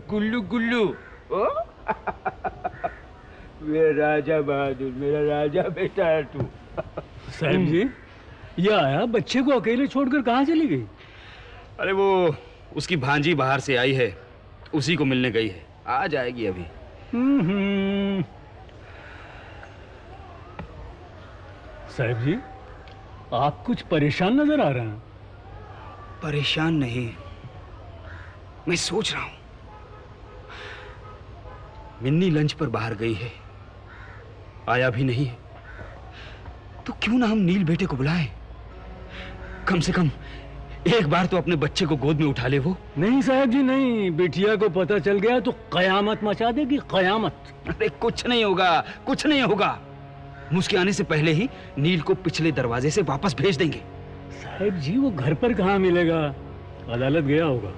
गुल्लू गुल्लू ओ मेरा राजा बहादुर, मेरा राजा बेटा है तू। साहब जी, ये आया बच्चे को अकेले छोड़कर कहाँ चली गई? अरे वो उसकी भांजी बाहर से आई है, उसी को मिलने गई है, आ जाएगी अभी। साहब जी, आप कुछ परेशान नजर आ रहे हैं। परेशान नहीं, मैं सोच रहा हूं। मिन्नी लंच पर बाहर गई है, आया भी नहीं है, तो क्यों ना हम नील बेटे को बुलाएं? कम से कम एक बार तो अपने बच्चे को गोद में उठा ले वो। नहीं साहब जी नहीं, बिटिया को पता चल गया तो कयामत मचा देगी, कयामत। अरे कुछ नहीं होगा, कुछ नहीं होगा। मुझके आने से पहले ही नील को पिछले दरवाजे से वापस भेज देंगे। साहब जी, वो घर पर कहाँ मिलेगा? अदालत गया होगा।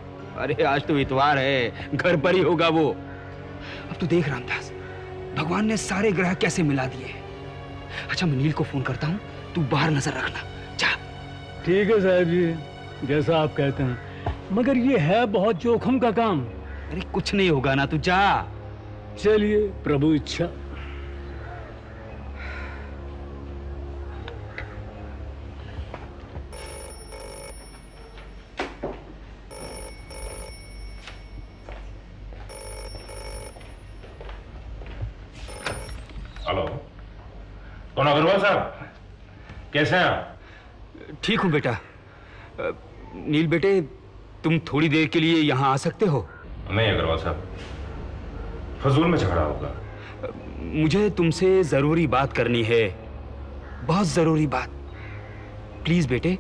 अरे आज तो इतवार है, घर पर ही होगा वो। अब तो देख रामदास, भगवान ने सारे ग्रह कैसे मिला दिए। अच्छा, मैं नील को फोन करता हूँ, तू बाहर नजर रखना, जा। ठीक है साहब जी, जैसा आप कहते हैं, मगर ये है बहुत जोखिम का काम। अरे कुछ नहीं होगा ना, तू जा। चलिए, प्रभु इच्छा। हेलो, कौन? अग्रवाल साहब, कैसे हैं आप? ठीक हूँ बेटा। नील बेटे, तुम थोड़ी देर के लिए यहाँ आ सकते हो? नहीं अग्रवाल साहब, फजूल में झगड़ा होगा। मुझे तुमसे जरूरी बात करनी है, बहुत जरूरी बात। प्लीज बेटे,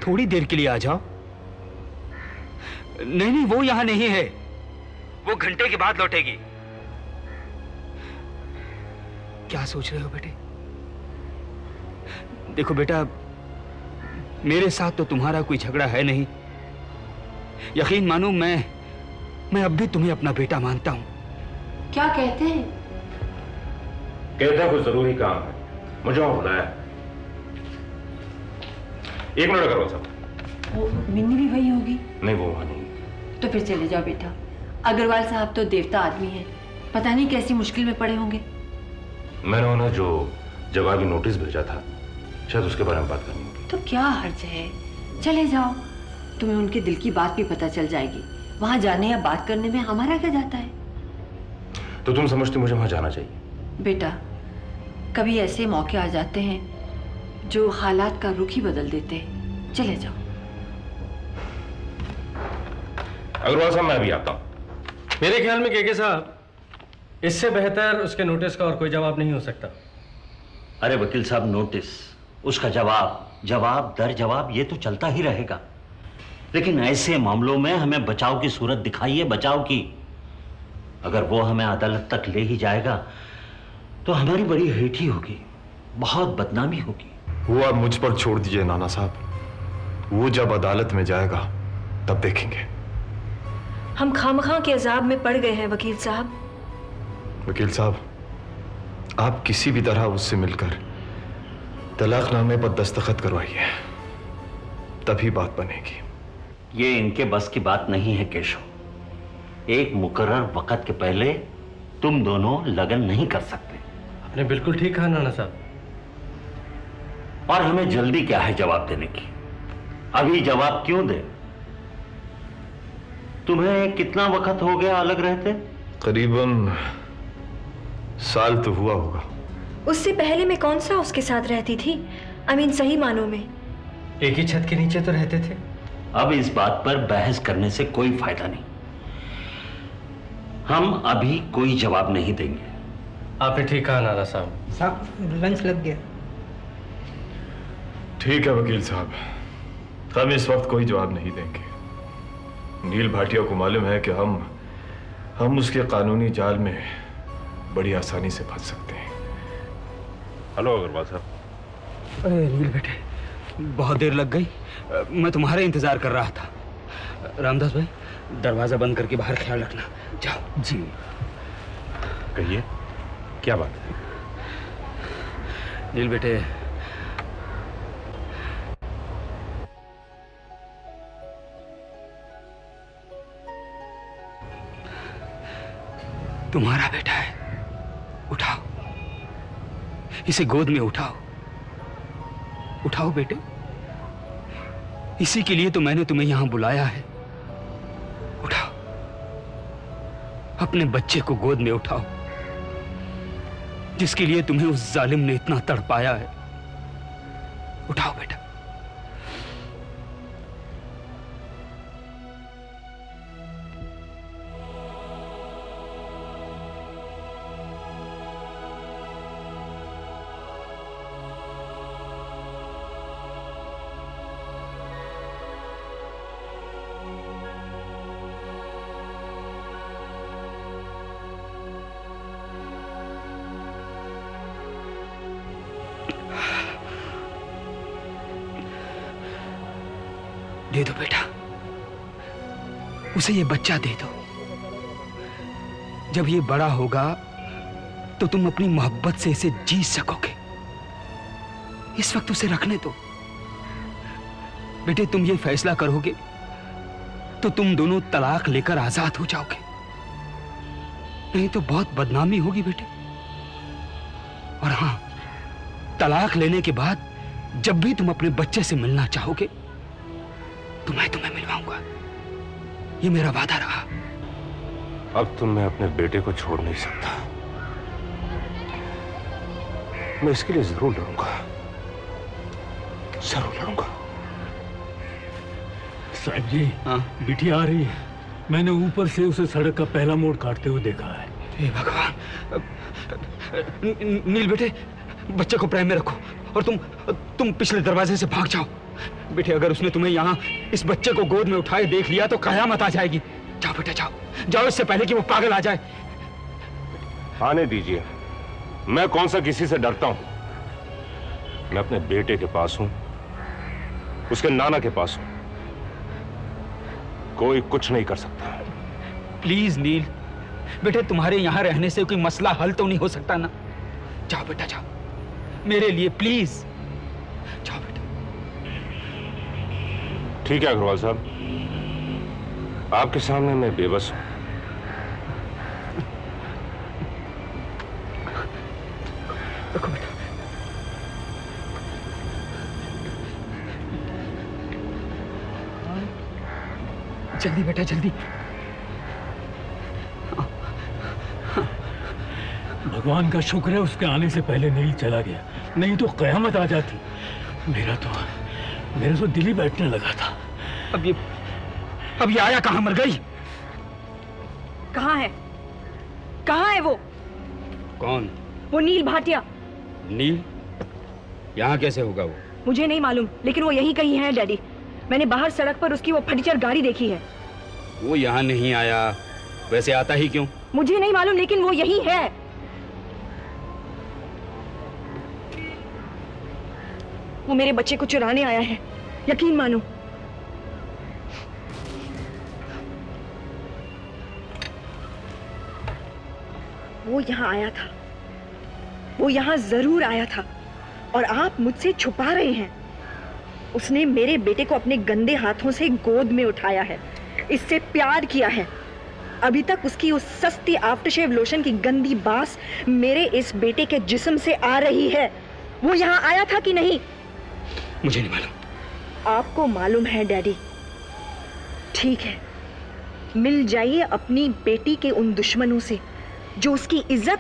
थोड़ी देर के लिए आ जाओ। नहीं नहीं, वो यहाँ नहीं है, वो घंटे के बाद लौटेगी। क्या सोच रहे हो बेटे? देखो बेटा, मेरे साथ तो तुम्हारा कोई झगड़ा है नहीं। यकीन मानो, मैं अब भी तुम्हें अपना बेटा मानता हूं। क्या कहते हैं? कहता कुछ जरूरी काम है, मुझे वहां बुलाया। एक मिनट अग्रवाल साहब। वो मिन्नी भी वही होगी? नहीं, वो वहां नहीं। तो फिर चले जाओ बेटा। अग्रवाल साहब तो देवता आदमी है, पता नहीं कैसी मुश्किल में पड़े होंगे। मैंने उन्हें जो जवाबी नोटिस भेजा था, शायद उसके बारे में बात करनी होगी। तो क्या हर्ज है, चले जाओ, तुम्हें उनके दिल की बात भी पता चल जाएगी। वहां जाने या बात करने में हमारा क्या जाता है? तो तुम समझते मुझे वहां जाना चाहिए? बेटा, कभी ऐसे मौके आ जाते हैं जो हालात का रुख ही बदल देते हैं। चले जाओ। अग्रवाल साहब, मैं अभी आता हूं। मेरे ख्याल में केके साहब, इससे बेहतर उसके नोटिस का और कोई जवाब नहीं हो सकता। अरे वकील साहब, नोटिस, उसका जवाब, जवाब दर जवाब, ये तो चलता ही रहेगा। लेकिन ऐसे मामलों में हमें बचाव की सूरत दिखाइए, बचाव की। अगर वो हमें अदालत तक ले ही जाएगा तो हमारी बड़ी हेठी होगी, बहुत बदनामी होगी। वो आप मुझ पर छोड़ दीजिए नाना साहब, वो जब अदालत में जाएगा तब देखेंगे। हम खामखा के अजाब में पड़ गए हैं वकील साहब। वकील साहब, आप किसी भी तरह उससे मिलकर तलाकनामे पर दस्तखत करवाइए, तभी बात बनेगी। ये इनके बस की बात नहीं है केशव। एक मुकर्रर वक्त के पहले तुम दोनों लगन नहीं कर सकते। आपने बिल्कुल ठीक कहा नाना साहब। और हमें जल्दी क्या है जवाब देने की? अभी जवाब क्यों दे? तुम्हें कितना वक्त हो गया अलग रहते? करीबन साल तो हुआ होगा। उससे पहले मैं कौन सा उसके साथ रहती थी? सही मानों में एक ही छत के नीचे तो रहते थे। अब इस बात पर बहस करने से कोई फायदा नहीं। हम अभी कोई जवाब नहीं देंगे। आपने ठीक कहा नाना साहब। साहब, लंच लग गया। ठीक है वकील साहब, हम इस वक्त कोई जवाब नहीं देंगे। नील भाटिया को मालूम है कि हम उसके कानूनी जाल में बड़ी आसानी से फंस सकते हैं। हेलो अग्रवाल साहब। अरे नील बेटे, बहुत देर लग गई, मैं तुम्हारा इंतजार कर रहा था। रामदास भाई, दरवाजा बंद करके बाहर ख्याल रखना। जाओ। जी। कहिए, क्या बात है? नील बेटे, तुम्हारा बेटा है, उठाओ, इसे गोद में उठाओ, उठाओ बेटे। इसी के लिए तो मैंने तुम्हें यहां बुलाया है। उठाओ, अपने बच्चे को गोद में उठाओ, जिसके लिए तुम्हें उस जालिम ने इतना तड़पाया है। उठाओ बेटा। दे दो बेटा, उसे ये बच्चा दे दो। जब ये बड़ा होगा तो तुम अपनी मोहब्बत से इसे जी सकोगे। इस वक्त उसे रखने दो। बेटे, तुम ये फैसला करोगे तो तुम दोनों तलाक लेकर आजाद हो जाओगे, नहीं तो बहुत बदनामी होगी बेटे। और हां, तलाक लेने के बाद जब भी तुम अपने बच्चे से मिलना चाहोगे तो मैं तुम्हें मिलवाऊंगा। ये मेरा वादा रहा। अब तुम मैं अपने बेटे को छोड़ नहीं सकता। मैं इसके लिए जरूर लड़ूंगा, जरूर लड़ूंगा। साहब जी, हाँ? बिटिया आ रही है। मैंने ऊपर से उसे सड़क का पहला मोड़ काटते हुए देखा है। हे भगवान। नील बेटे, बच्चे को प्रेम में रखो और तुम पिछले दरवाजे से भाग जाओ। बेटे, अगर उसने तुम्हें यहाँ इस बच्चे को गोद में उठाए देख लिया तो कयामत आ जाएगी। जाओ बेटा, जाओ जाओ, इससे पहले कि वो पागल आ जाए। आने दीजिए, मैं कौन सा किसी से डरता हूं। मैं अपने बेटे के पास हूं, उसके नाना के पास हूं। कोई कुछ नहीं कर सकता। प्लीज नील बेटे, तुम्हारे यहाँ रहने से कोई मसला हल तो नहीं हो सकता ना? जाओ बेटा, जाओ, मेरे लिए प्लीज जाओ बेटा। ठीक है अग्रवाल साहब, आपके सामने मैं बेबस हूं। रखो बेटा। जल्दी बेटा, जल्दी। भगवान का शुक्र है उसके आने से पहले नील चला गया, नहीं तो कयामत आ जाती। मेरा तो दिल ही बैठने लगा था। अब ये आया कहां? मर गई? कहाँ है? कहाँ है वो? कौन? वो नील भाटिया। नील? यहाँ कैसे होगा वो? मुझे नहीं मालूम, लेकिन वो यहीं कहीं है डैडी। मैंने बाहर सड़क पर उसकी वो फटीचर गाड़ी देखी है। वो यहाँ नहीं आया, वैसे आता ही क्यों? मुझे नहीं मालूम, लेकिन वो यहीं है। वो मेरे बच्चे को चुराने आया है, यकीन मानो। वो यहाँ आया था, वो यहाँ जरूर आया था, और आप मुझसे छुपा रहे हैं। उसने मेरे बेटे को अपने गंदे हाथों से गोद में उठाया है, इससे प्यार किया है। अभी तक उसकी उस सस्ती आफ्टरशेव लोशन की गंदी बास मेरे इस बेटे के जिस्म से आ रही है। वो यहाँ आया था कि नहीं? मुझे नहीं मालूम। आपको मालूम है डैडी। ठीक है, मिल जाइए अपनी बेटी के उन दुश्मनों से जो उसकी इज्जत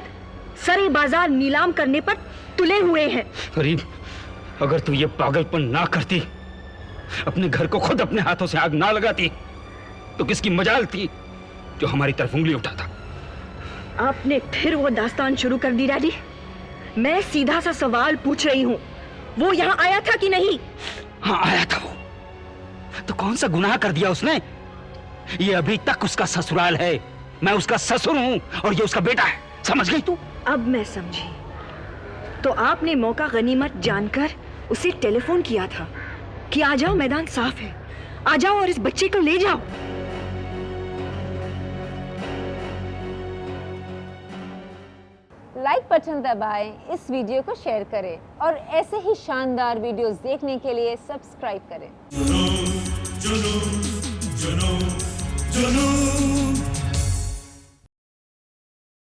सरे बाजार नीलाम करने पर तुले हुए हैं। करीब, अगर तू ये पागलपन ना करती, अपने घर को खुद अपने हाथों से आग ना लगाती, तो किसकी मजाल थी जो हमारी तरफ उंगली उठाता? आपने फिर वो दास्तान शुरू कर दी डैडी। मैं सीधा सा सवाल पूछ रही हूँ, वो यहाँ आया था कि नहीं? हाँ, आया था वो। तो कौन सा गुनाह कर दिया उसने? ये अभी तक उसका ससुराल है, मैं उसका ससुर हूं और ये उसका बेटा है। समझ गई तू? अब मैं समझी। तो आपने मौका गनीमत जानकर उसे टेलीफोन किया था कि आ जाओ, मैदान साफ है, आ जाओ और इस बच्चे को ले जाओ। लाइक बटन दबाएं, इस वीडियो को शेयर करें और ऐसे ही शानदार वीडियोस देखने के लिए सब्सक्राइब करें।